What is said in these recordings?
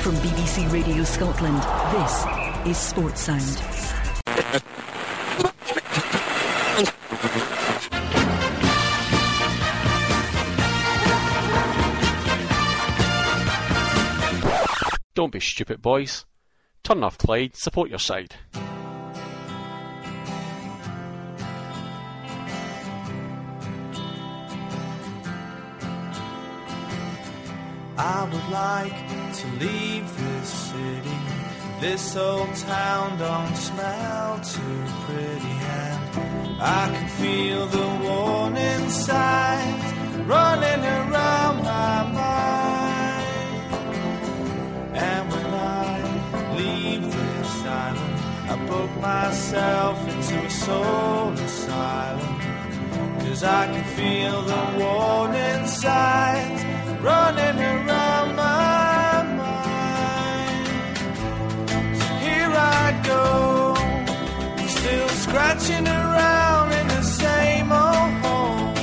From BBC Radio Scotland, this is Sports Sound. Don't be stupid, boys. Turn off Clyde, support your side. I would like to leave this city. This old town don't smell too pretty, and I can feel the warning signs running around my mind. And when I leave this island, I book myself into a soul asylum, 'cause I can feel the warning signs running around my mind. So here I go, still scratching around in the same old hole.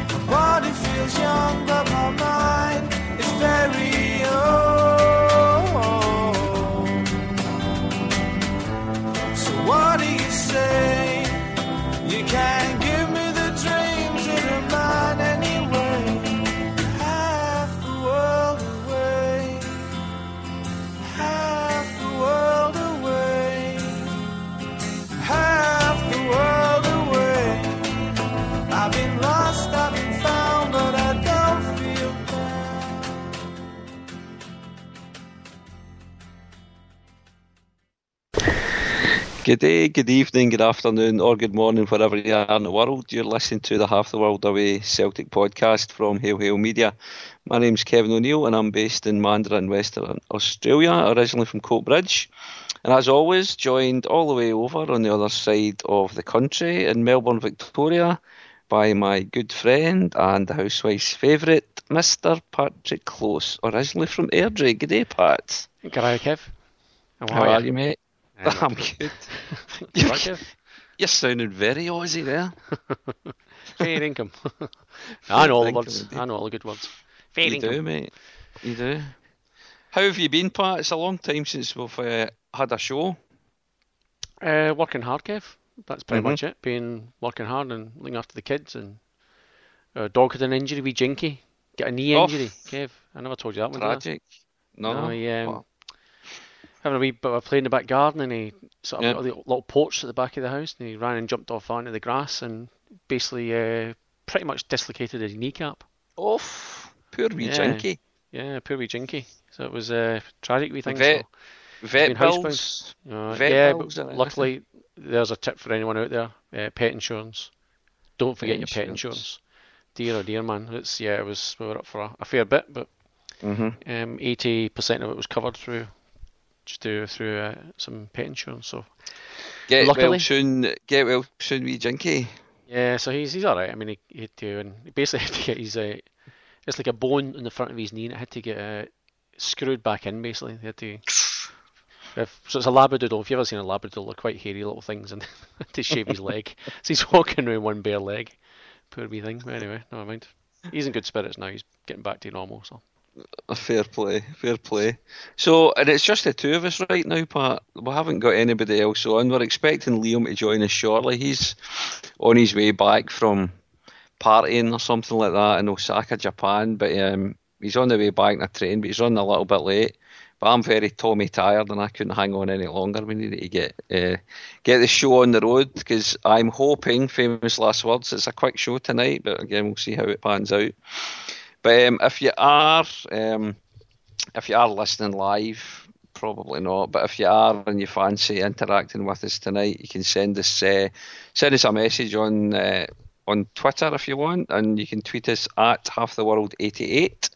My body feels young, but my mind is very old. So what do you say? You can't give me the dreams that are mine anyway. I've been lost, I've been found, but I don't feel bad. Good day, good evening, good afternoon, or good morning, wherever you are in the world. You're listening to the Half the World Away Celtic podcast from Hail Hail Media. My name's Kevin O'Neill and I'm based in Mandurah in Western Australia, originally from Coatbridge. And as always, joined all the way over on the other side of the country in Melbourne, Victoria, by my good friend and the housewife's favourite, Mr. Patrick Close, originally from Airdrie. Good day, Pat. G'day, Kev. How are you, mate? I'm good. Kev. You're sounding very Aussie there. Fair income. I know all the words. I know all the good words. Fair income. You do, mate. You do. How have you been, Pat? It's a long time since we've had a show. Working hard, Kev. That's pretty much it. Working hard and looking after the kids. And dog had an injury with Jinky. Get a knee injury, Kev. I never told you that one. Tragic. No. Wow. Having a wee bit of play in the back garden, and he sort of got a little porch at the back of the house, and he ran and jumped off onto the grass and basically pretty much dislocated his kneecap. Oh, poor wee Jinky. Yeah, poor wee Jinky. So it was a tragic wee thing. Vet bills. But luckily, there's a tip for anyone out there: pet insurance. Don't forget your pet insurance. Dear, oh dear, man. We were up for a fair bit, but 80% of it was covered through some pet insurance. So get luckily, well soon, wee Jinky. Yeah, so he's all right. I mean, he had to, and he basically had to get his it's like a bone in the front of his knee, and it had to get screwed back in. Basically, they had to. So it's a labradoodle. If you've ever seen a labradoodle, they're quite hairy little things, and to shave his leg. So he's walking around one bare leg. Poor wee thing. But anyway, never mind. He's in good spirits now. He's getting back to normal. So. Fair play. So, and it's just the two of us right now, Pat. We haven't got anybody else on. We're expecting Liam to join us shortly. He's on his way back from partying or something like that in Osaka, Japan. But he's on the way back in a train, but he's running a little bit late. But I'm very Tommy tired and I couldn't hang on any longer. We needed to get the show on the road, because I'm hoping, famous last words, it's a quick show tonight, but again we'll see how it pans out. But if you are listening live, probably not, but if you are and you fancy interacting with us tonight, you can send us a message on Twitter if you want, and you can tweet us at halftheworld88.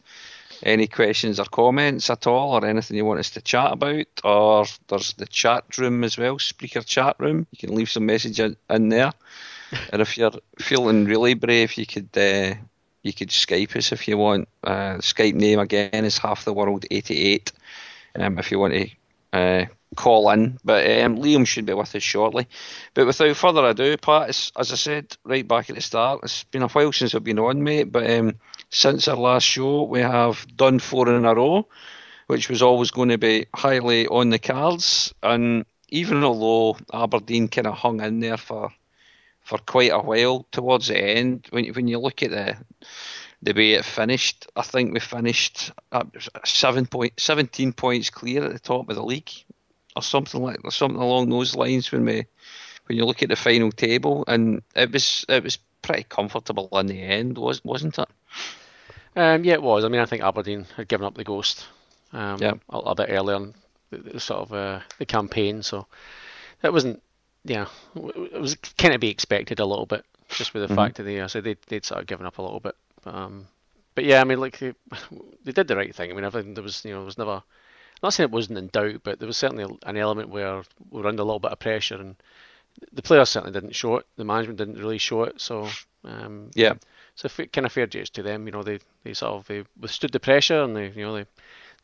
Any questions or comments at all, or anything you want us to chat about, or there's the chat room as well, speaker chat room. You can leave some message in there. And if you're feeling really brave, you could Skype us if you want. Skype name again is halftheworld88. If you want to call in, but Liam should be with us shortly. But without further ado, Pat, as I said right back at the start, it's been a while since I've been on, mate, but since our last show we have done 4 in a row, which was always going to be highly on the cards. And even although Aberdeen kind of hung in there for quite a while towards the end, when you look at the way it finished, I think we finished 17 points clear at the top of the league, or something along those lines. When you look at the final table, and it was pretty comfortable in the end, wasn't it? Yeah, it was. I mean, I think Aberdeen had given up the ghost a bit earlier in the sort of the campaign, so it wasn't. Yeah, it was kind of be expected a little bit, just with the fact that they'd sort of given up a little bit. But yeah, I mean, like they did the right thing. I mean, I think there was never. I'm not saying it wasn't in doubt, but there was certainly an element where we were under a little bit of pressure, and the players certainly didn't show it. The management didn't really show it. So so kind of fair dues to them. They sort of withstood the pressure, and they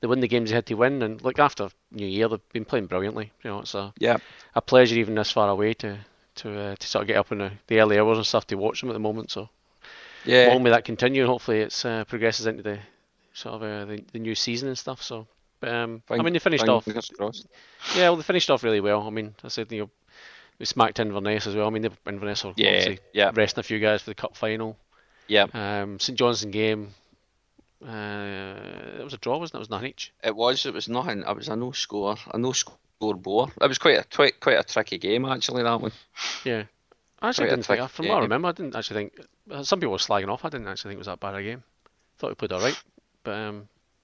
win the games they had to win. And like after New Year, they've been playing brilliantly. It's a pleasure even this far away to sort of get up in the early hours and stuff to watch them at the moment. So long may that continue, and hopefully it progresses into the sort of the new season and stuff. So, I mean, they finished off. Yeah, well, they finished off really well. I mean, I said we smacked Inverness as well. I mean, Inverness are obviously resting a few guys for the cup final. Yeah. St Johnstone game. It was a draw, wasn't it? It was nothing each. It was nothing. It was a no score bore. It was quite a tricky game actually, that one. Yeah. I actually didn't think, from what I remember, I didn't actually think, some people were slagging off, I didn't actually think it was that bad a game. Thought we played alright, but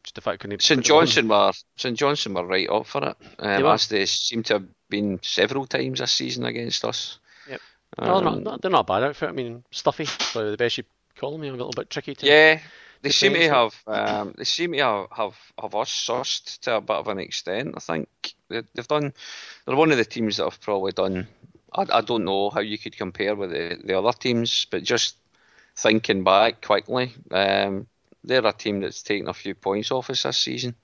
just the fact couldn't. St Johnstone were right up for it. As they seem to have been several times this season against us. Yep. They're not a bad outfit. I mean, stuffy, probably the best you call them. A little bit tricky to. Yeah. They seem to have us sussed to a bit of an extent. I think they've done. They're one of the teams that have probably done. I don't know how you could compare with the other teams, but just thinking back quickly, they're a team that's taken a few points off us this season.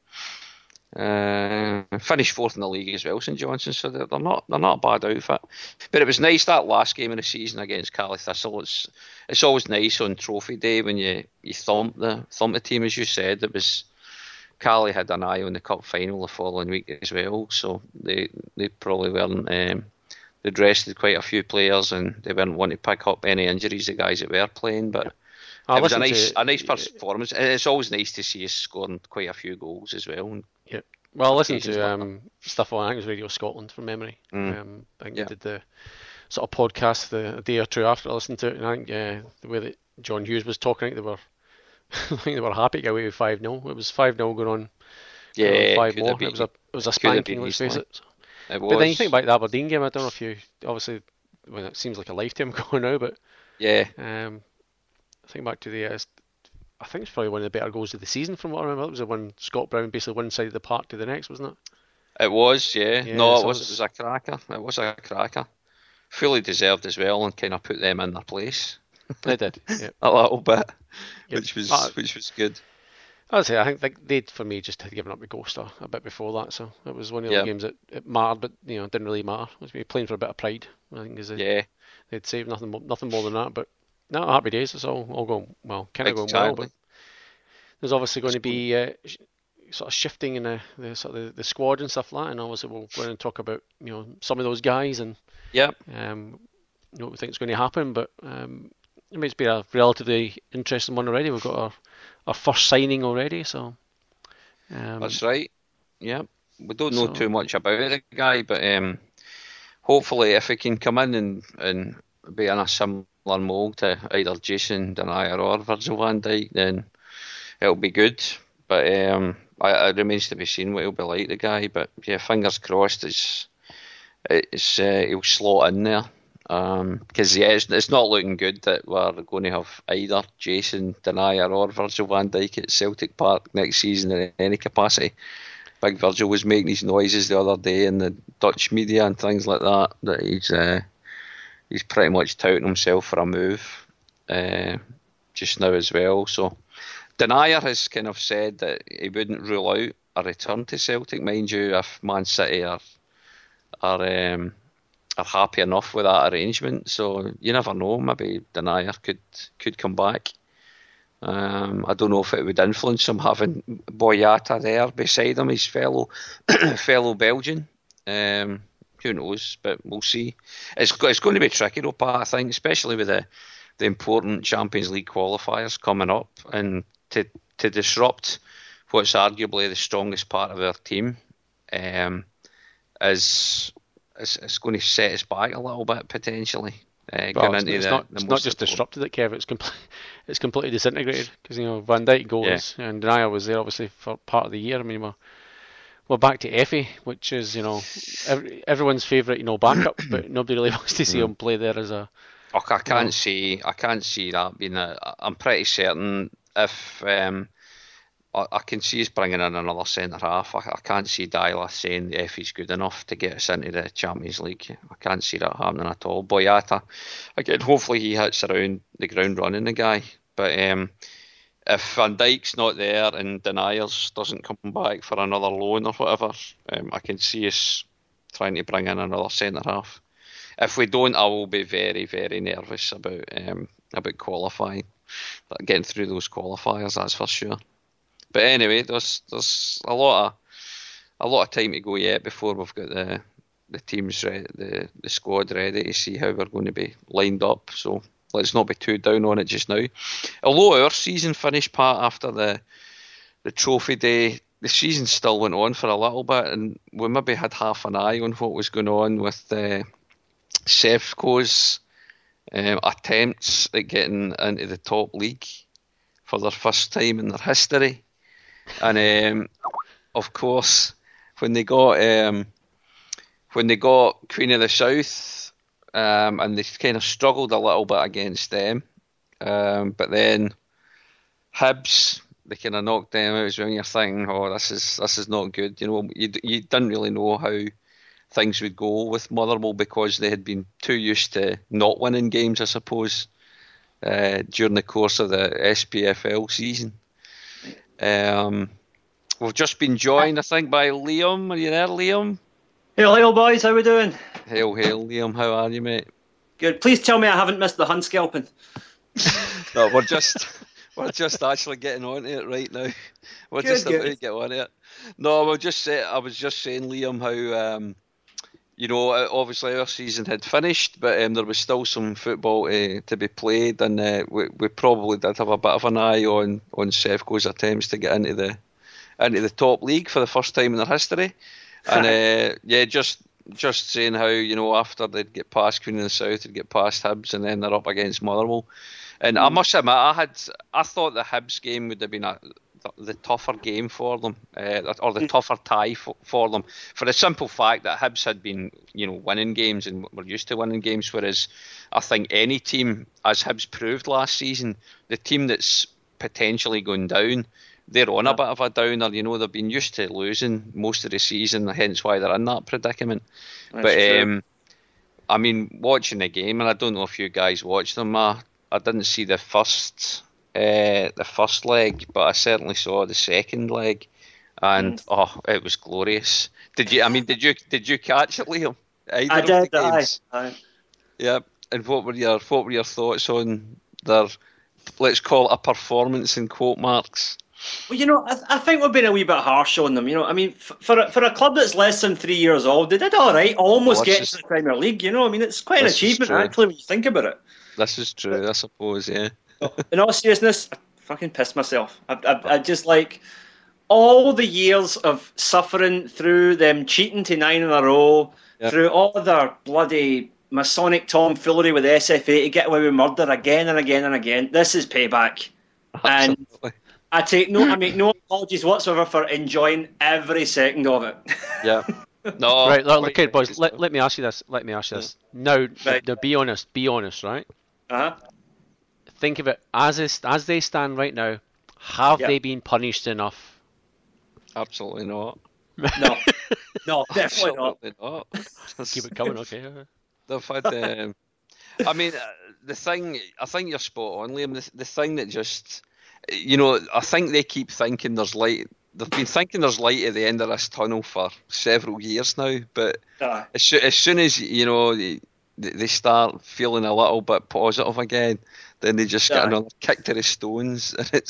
Finished fourth in the league as well, St Johnstone, so they're not a bad outfit. But it was nice that last game of the season against Cali Thistle. It's always nice on Trophy Day when you thump the team, as you said. It was Cali had an eye on the cup final the following week as well, so they probably weren't. They'd rested quite a few players, and they weren't wanting to pick up any injuries, the guys that were playing. But it was a nice performance. It's always nice to see us scoring quite a few goals as well. Yeah. Well, I listened to stuff on, I think it was Radio Scotland from memory. I think they did the sort of podcast a day or two after I listened to it, and I think the way that John Hughes was talking, I think they were happy to get away with 5-0. It was 5-0 going on. Yeah, 5 more. It was a spanking, let's face it. It was. But then you think about the Aberdeen game, I don't know if you, obviously, well, it seems like a lifetime ago now, but think back to I think it's probably one of the better goals of the season from what I remember. It was the one Scott Brown basically one side of the park to the next, wasn't it? It was, yeah. No, it was a cracker. It was a cracker. Fully deserved as well, and kind of put them in their place. They did, yeah. A little bit, which was good. I'd say I think they, for me, just had given up the ghost a bit before that, so it was one of the games that it mattered, but it didn't really matter. It was playing for a bit of pride, I think, they'd saved nothing more than that. But no, happy days. It's all going well, kind of going well. But there's obviously going to be sort of shifting in the squad and stuff like that, and obviously we'll go in and talk about some of those guys and what we think is going to happen. But it's been a relatively interesting one already. We've got our first signing already, so that's right. Yeah, we don't know too much about the guy, but hopefully, if he can come in and be in a similar mould to either Jason Denayer or Virgil van Dijk, then it'll be good. But it remains to be seen what he'll be like, the guy. But yeah, fingers crossed, he'll slot in there. Because it's not looking good that we're going to have either Jason Denayer or Virgil van Dijk at Celtic Park next season in any capacity. Big Virgil was making these noises the other day in the Dutch media and things like that he's pretty much touting himself for a move just now as well. So Denayer has kind of said that he wouldn't rule out a return to Celtic, mind you, if Man City are happy enough with that arrangement. So you never know, maybe Denayer could come back. I don't know if it would influence him having Boyata there beside him, his fellow Belgian. Who knows? But we'll see. It's going to be tricky, though, Pat, I think, especially with the important Champions League qualifiers coming up, and to disrupt what's arguably the strongest part of our team is going to set us back a little bit potentially. It's not just disrupted it, Kev. It's completely disintegrated because Van Dijk goes and Denier was there obviously for part of the year. I mean, we're back to Effie, which is everyone's favourite backup, but nobody really wants to see him play there as a. I can't see that being I'm pretty certain if I can see us bringing in another centre half. I can't see Dyla saying Effie's good enough to get us into the Champions League. I can't see that happening at all. Boyata, again, hopefully he hits around the ground running, the guy. But if Van Dijk's not there and Deniers doesn't come back for another loan or whatever, I can see us trying to bring in another centre half. If we don't, I will be very, very nervous about qualifying, getting through those qualifiers. That's for sure. But anyway, there's a lot of time to go yet before we've got the teams ready, the squad ready to see how we're going to be lined up. So let's not be too down on it just now. Although our season finished, Pat, after the trophy day, the season still went on for a little bit, and we maybe had half an eye on what was going on with Sevco's attempts at getting into the top league for their first time in their history. And of course, when they got Queen of the South, and they kind of struggled a little bit against them, but then Hibs, they kind of knocked them out. When you're thinking, oh, this is not good. You didn't really know how things would go with Motherwell because they had been too used to not winning games, I suppose, during the course of the SPFL season. We've just been joined, I think, by Liam. Are you there, Liam? Hail, boys. How we doing? Hail, Liam. How are you, mate? Good. Please tell me I haven't missed the Hun scalping. No, we're just actually getting on to it right now. We're just about to get on to it. No, I was just saying, Liam, how obviously our season had finished, but there was still some football to be played, and we probably did have a bit of an eye on Sevco's attempts to get into the top league for the first time in their history. And just saying how after they'd get past Queen of the South, they'd get past Hibs, and then they're up against Motherwell. And I must admit, I thought the Hibs game would have been the tougher game for them, or the tougher tie for them, for the simple fact that Hibs had been, winning games and were used to winning games, whereas I think any team, as Hibs proved last season, the team that's potentially going down, they're on a bit of a downer. They've been used to losing most of the season, hence why they're in that predicament. That's true. I mean, watching the game, and I don't know if you guys watched them, I didn't see the first leg, but I certainly saw the second leg, and it was glorious. Did you catch it, Liam? I did. Aye. Yeah. And what were your thoughts on their, let's call it, a performance in quote marks? Well, I think we've been a wee bit harsh on them. I mean, for a club that's less than 3 years old, they did all right, almost getting to the Premier League. I mean, it's quite an achievement actually when you think about it. This is true, I suppose. Yeah. In all seriousness, I fucking pissed myself. I just like all the years of suffering through them cheating to 9 in a row, through all their bloody Masonic tomfoolery with the SFA to get away with murder again and again and again. This is payback. Absolutely. And I make no apologies whatsoever for enjoying every second of it. Yeah. No. Right, okay, boys. Let me ask you this. Now, be honest, right? Think of it as they stand right now. Have they been punished enough? Absolutely not. No, definitely not. Keep it coming, okay. They've had. I mean, the thing. I think you're spot on, Liam. The thing that just, I think they keep thinking there's light. They've been thinking there's light at the end of this tunnel for several years now. But as soon as they start feeling a little bit positive again. Then they just get Aye. another kick to the stones, and it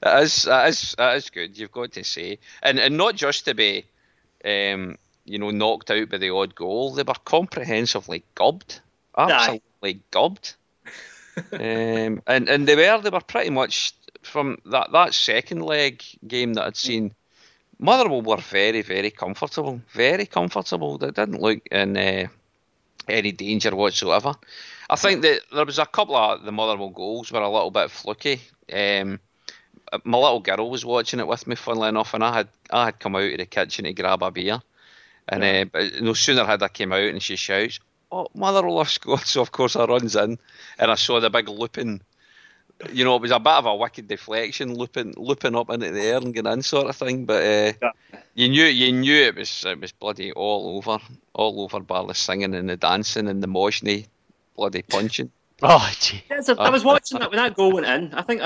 is good. You've got to say, and not just to be, knocked out by the odd goal. They were comprehensively gubbed, absolutely gubbed. And they were pretty much from that second leg game that I'd seen. Motherwell were very, very comfortable. Very comfortable. They didn't look in any danger whatsoever. I think that there was a couple of the Motherwell goals were a little bit fluky. My little girl was watching it with me, funnily enough, and I had come out of the kitchen to grab a beer. And but no sooner had I came out and she shouts, "Oh, Motherwell have scored!" So of course I runs in and I saw the big looping. It was a bit of a wicked deflection, looping up into the air and getting in sort of thing. But you knew it was bloody all over bar the singing and the dancing and the moshny, bloody punching. Oh, gee. I was watching that when that goal went in. I think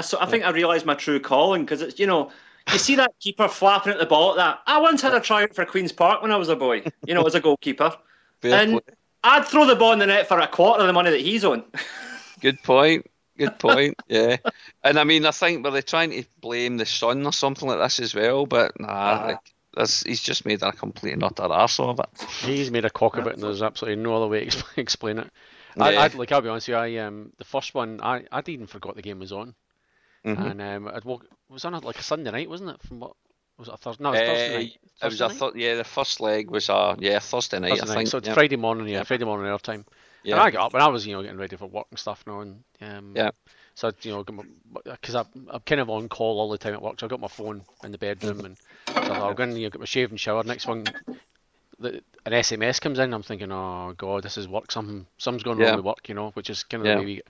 I realised my true calling, because it's you see that keeper flapping at the ball like that. I once had a tryout for Queen's Park when I was a boy. As a goalkeeper, and I'd throw the ball in the net for a quarter of the money that he's on. Good point. Good point. Yeah, and I mean, I think were they trying to blame the sun or something like this as well? But nah, he's just made a complete and utter arse of it. He's made a cock of it, and there's absolutely no other way to explain it. Yeah. I'll be honest with you. The first one, I'd even forgot the game was on, and was on like a Sunday night, wasn't it? From what was it, a Thursday? No, it was Thursday night. The first leg was Thursday night. I think. So it's Friday morning, Friday morning our time. Yeah. And I got up and I was, getting ready for work and stuff now, and so because I'm kind of on call all the time at work, so I got my phone in the bedroom, and so I'll go in, get my shave and shower. Next one, an SMS comes in. I'm thinking, oh god, this is work. Something's going wrong with work, which is kind of the way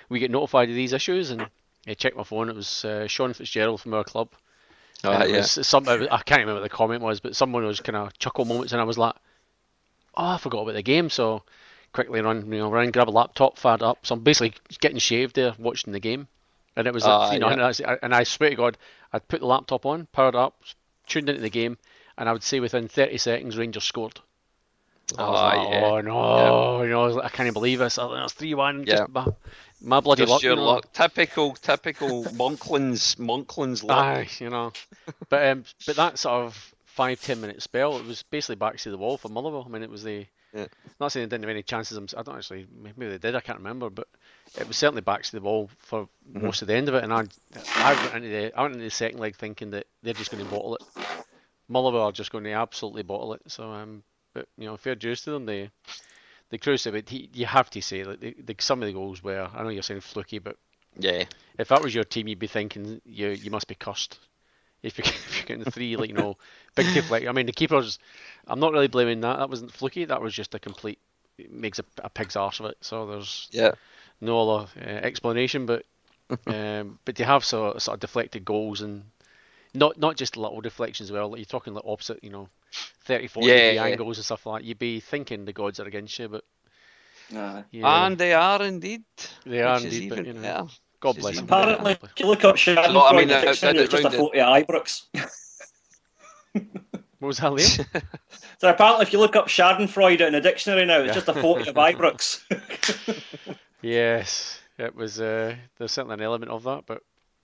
we get notified of these issues. And I checked my phone. It was Sean Fitzgerald from our club. It was I can't remember what the comment was, but someone was kind of chuckle moments, and I was like, oh, I forgot about the game, so quickly run, grab a laptop, fired up. So I'm basically getting shaved there, watching the game, and it was and I swear to God, I'd put the laptop on, powered up, tuned into the game, and I would say within 30 seconds Rangers scored. Oh no! I can't believe this. It's 3-1. Just my bloody just luck. Your luck. Typical Monklands luck. Aye, but that sort of 5-10 minute spell, it was basically backs to the wall for Motherwell. I mean, it was not saying they didn't have any chances. I don't actually. Maybe they did. I can't remember, but it was certainly backs to the wall for most of the end of it. And I went into the second leg thinking that they're just going to bottle it. Motherwell are just going to absolutely bottle it. So but fair dues to them. The Cruise, but you have to say that some of the goals were. I know you're saying fluky, but if that was your team, you'd be thinking you must be cursed. If you're getting the three, big deflect. I mean, the keepers. I'm not really blaming that. That wasn't fluky. That was just a complete. It makes a pig's arse of it. So there's no other explanation. But but you have sort of deflected goals, and not just little deflections as well. Like you're talking like opposite, 30, 40 degree angles and stuff like that. You'd be thinking the gods are against you, but and they are indeed. They are indeed, but God bless them. Apparently, if you look up Schadenfreude dictionary, it's just a photo of Ibrox. What was that, Liam? So apparently, if you look up Schadenfreude in a dictionary now, it's just a photo of Ibrox. Yes, it was. There's certainly an element of that, but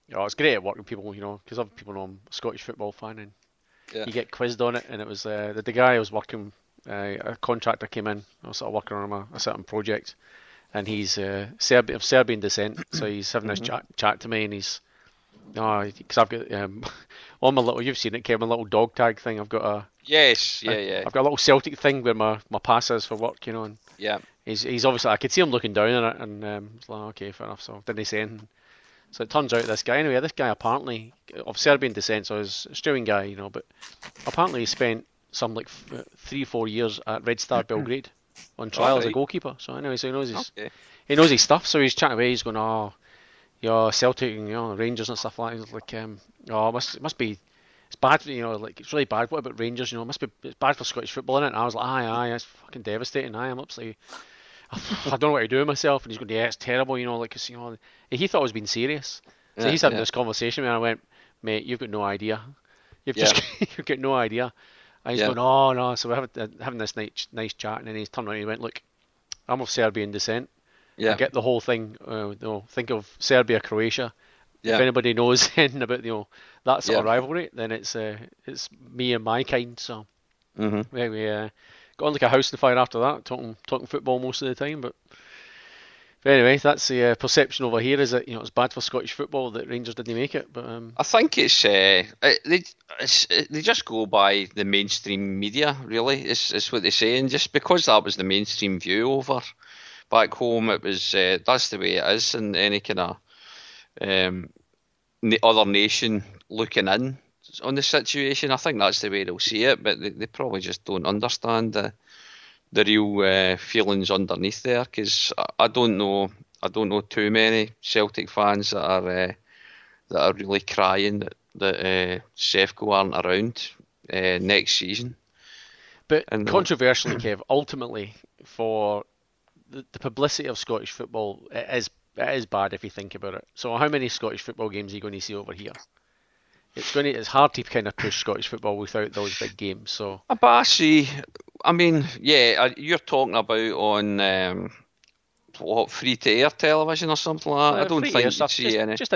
it's great at working with people, because other people know I'm a Scottish football fan, and you get quizzed on it. And it was the guy I was working, a contractor came in. I was sort of working on a certain project, and he's of Serbian descent, so he's having this chat to me, and he's because I've got on my little, you've seen it, Kevin, my little dog tag thing. I've got a I've got a little Celtic thing where my pass is for work, and he's obviously, I could see him looking down on it, and it's like, okay, fair enough. So didn't say anything. So it turns out this guy apparently of Serbian descent, so he's a Australian guy, but apparently he spent some 3-4 years at Red Star Belgrade on trial as a goalkeeper. So anyway, so he knows his stuff. So he's chatting away. He's going, Celtic and Rangers and stuff like that. He's like, it must be, it's bad, it's really bad. What about Rangers? It's bad for Scottish football, isn't it? And I was like, aye, it's fucking devastating. I'm absolutely, I don't know what to do with myself. And he's going, it's terrible, cause he thought I was being serious. So he's having this conversation with me, and I went, mate, you've got no idea. You've got no idea. And he's going, oh no. So we're having this nice chat, and then he's turned around and he went, look, I'm of Serbian descent. Yeah. I get the whole thing. Think of Serbia, Croatia. Yeah. If anybody knows anything about that sort of Yeah. rivalry, then it's me and my kind. So Mm-hmm. we got on like a house on fire after that, talking football most of the time. But anyway, that's the perception over here, is that it's bad for Scottish football that Rangers didn't make it. But I think they just go by the mainstream media, really. It's what they say, and just because that was the mainstream view over back home, it was that's the way it is. And any kind of other nation looking in on the situation, I think that's the way they'll see it. But they probably just don't understand the real feelings underneath there, because I don't know too many Celtic fans that are really crying that Shefko aren't around next season. But controversially, Kev, ultimately, for the publicity of Scottish football, it is bad if you think about it. So how many Scottish football games are you going to see over here? It's hard to kind of push Scottish football without those big games. So, but I see. I mean, yeah, you're talking about on free to air television or something like that. I don't think you'd see any. Just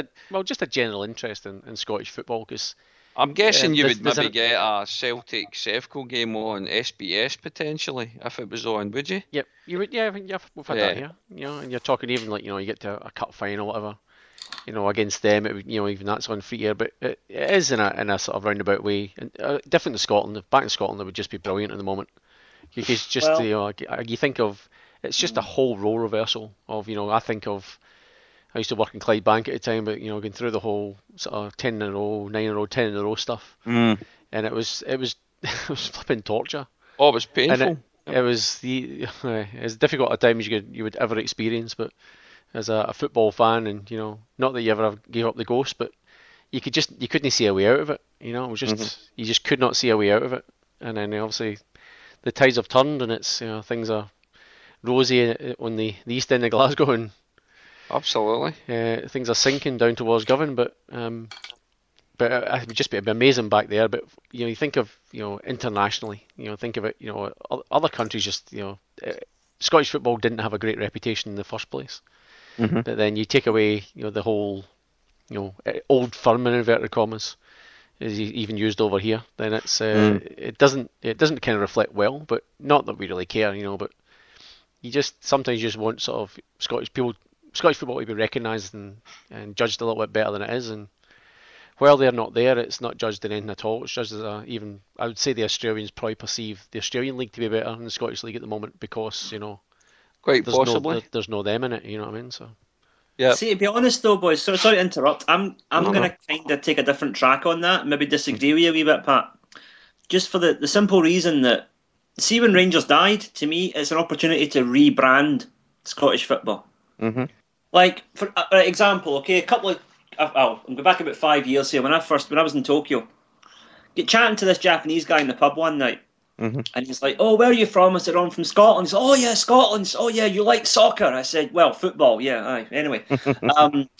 a general interest in Scottish football, because I'm guessing you would maybe get a Celtic Sevco game on SBS potentially if it was on, would you? Yep, you would. Yeah, we've had that here. And you're talking even like you get to a cup final, whatever. Against them, it would, even that's on free air, but it is in a sort of roundabout way. And different to Scotland. Back in Scotland, it would just be brilliant at the moment. Because just you think of, it's just a whole role reversal of I think of, I used to work in Clydebank at the time, but going through the whole sort of 10 in a row, 9 in a row, 10 in a row stuff, and it was it was flipping torture. Oh, it was painful. And it was as difficult a time as you would ever experience, but as a football fan, and not that you ever gave up the ghost, but you couldn't see a way out of it. It was just you just could not see a way out of it. And then obviously the tides have turned, and it's things are rosy on the east end of Glasgow, and absolutely things are sinking down towards Govan. But it would just be amazing back there. But you think of internationally, think of it, other countries just Scottish football didn't have a great reputation in the first place. But then you take away, the whole, old firm in inverted commas is even used over here. Then it's it doesn't kind of reflect well. But not that we really care, But you sometimes just want sort of Scottish football to be recognised and judged a little bit better than it is. And while they're not there, it's not judged in anything at all. It's judged as I would say the Australians probably perceive the Australian league to be better than the Scottish league at the moment, because quite possibly there's no them in it, you know what I mean? So yeah. See, to be honest though, boys, sorry to interrupt. I'm going to kind of take a different track on that. Maybe disagree with you a wee bit, Pat. Just for the simple reason that, see, when Rangers died, to me, it's an opportunity to rebrand Scottish football. Like, for example, okay, I'll go back about 5 years here. When I was in Tokyo, get chatting to this Japanese guy in the pub one night. And he's like, "Oh, where are you from?" I said, "Oh, I'm from Scotland." He said, "Oh yeah, Scotland. Oh yeah, you like soccer?" I said, "Well, football, yeah." Aye. Anyway,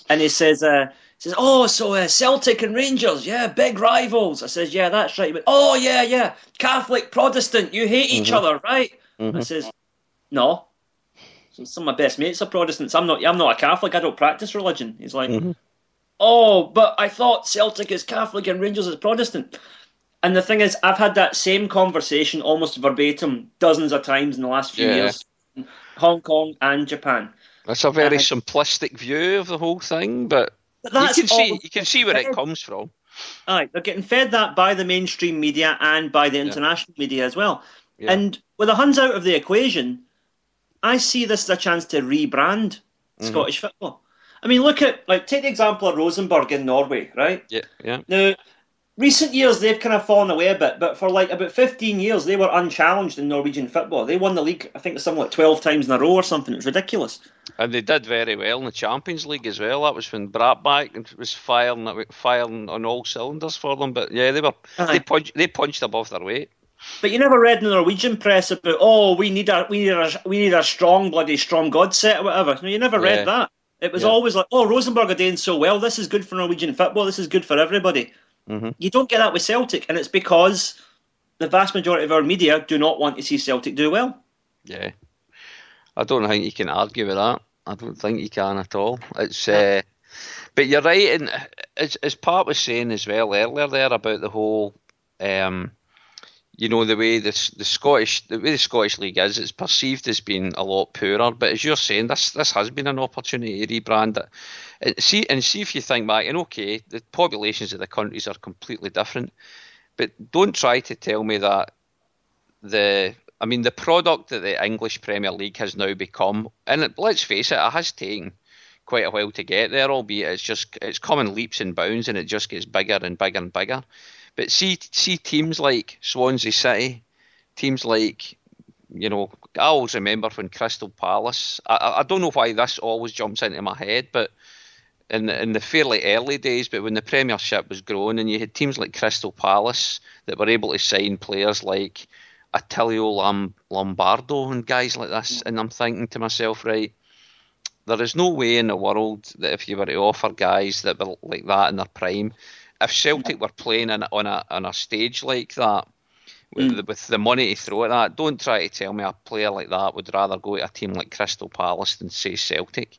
and he says, "Oh, so Celtic and Rangers, yeah, big rivals." I says, "Yeah, that's right." But "Oh yeah, Catholic, Protestant, you hate each other, right?" I says, "No, some of my best mates are Protestants. I'm not a Catholic. I don't practice religion." He's like, "Oh, but I thought Celtic is Catholic and Rangers is Protestant." And the thing is, I've had that same conversation almost verbatim dozens of times in the last few years, in Hong Kong and Japan. That's a very simplistic view of the whole thing, but you can see where it comes from. Aye, they're getting fed that by the mainstream media and by the international media as well. Yeah. And with the Huns out of the equation, I see this as a chance to rebrand Scottish football. I mean, take the example of Rosenborg in Norway, right? Yeah. Now, recent years, they've kind of fallen away a bit, but for about 15 years, they were unchallenged in Norwegian football. They won the league, I think it's something like 12 times in a row or something. It's ridiculous. And they did very well in the Champions League as well. That was when Bratbach was firing on all cylinders for them. But yeah, they punched above their weight. But you never read in the Norwegian press about, "Oh, we need a strong God set or whatever." No, you never read that. It was always like, "Oh, Rosenborg are doing so well. This is good for Norwegian football. This is good for everybody." You don't get that with Celtic, and it's because the vast majority of our media do not want to see Celtic do well. Yeah. I don't think you can argue with that. I don't think you can at all. It's but you're right, and as Pat was saying as well earlier there about the whole, the way the Scottish League is, it's perceived as being a lot poorer. But as you're saying, this has been an opportunity to rebrand it. And see if you think back, and okay, the populations of the countries are completely different, but don't try to tell me that the product that the English Premier League has now become, and let's face it has taken quite a while to get there, albeit it's come in leaps and bounds, and it just gets bigger and bigger and bigger. But see teams like Swansea City, teams like, I always remember when Crystal Palace, I don't know why this always jumps into my head, but in the fairly early days, but when the Premiership was growing and you had teams like Crystal Palace that were able to sign players like Attilio Lombardo and guys like this, and I'm thinking to myself, right, there is no way in the world that if you were to offer guys that were like that in their prime, if Celtic were playing on a stage like that, with the money to throw at that, don't try to tell me a player like that would rather go to a team like Crystal Palace than say Celtic.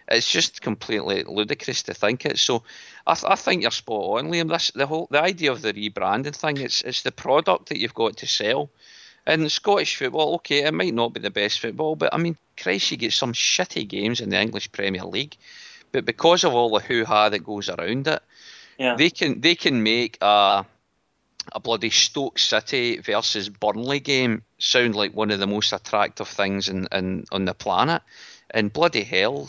It's just completely ludicrous to think it. So I think you're spot on, Liam. The idea of the rebranding thing, it's the product that you've got to sell. And Scottish football, okay, it might not be the best football, but I mean, Christ, you get some shitty games in the English Premier League. But because of all the hoo-ha that goes around it, they can make a bloody Stoke City versus Burnley game sound like one of the most attractive things on the planet. And bloody hell,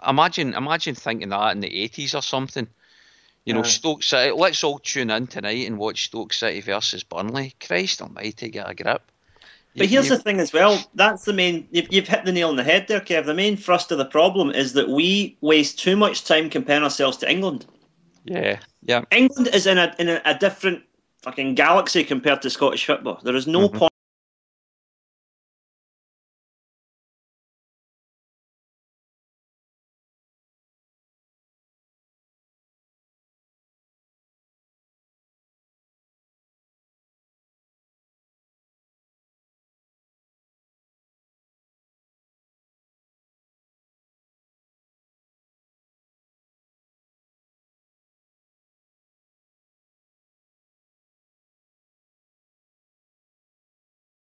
imagine thinking that in the 80s or something. Stoke City, let's all tune in tonight and watch Stoke City versus Burnley. Christ almighty, get a grip. But here's the thing as well, that's the main, you've hit the nail on the head there, Kev. The main thrust of the problem is that we waste too much time comparing ourselves to England. Yeah. England is in a different fucking galaxy compared to Scottish football. There is no point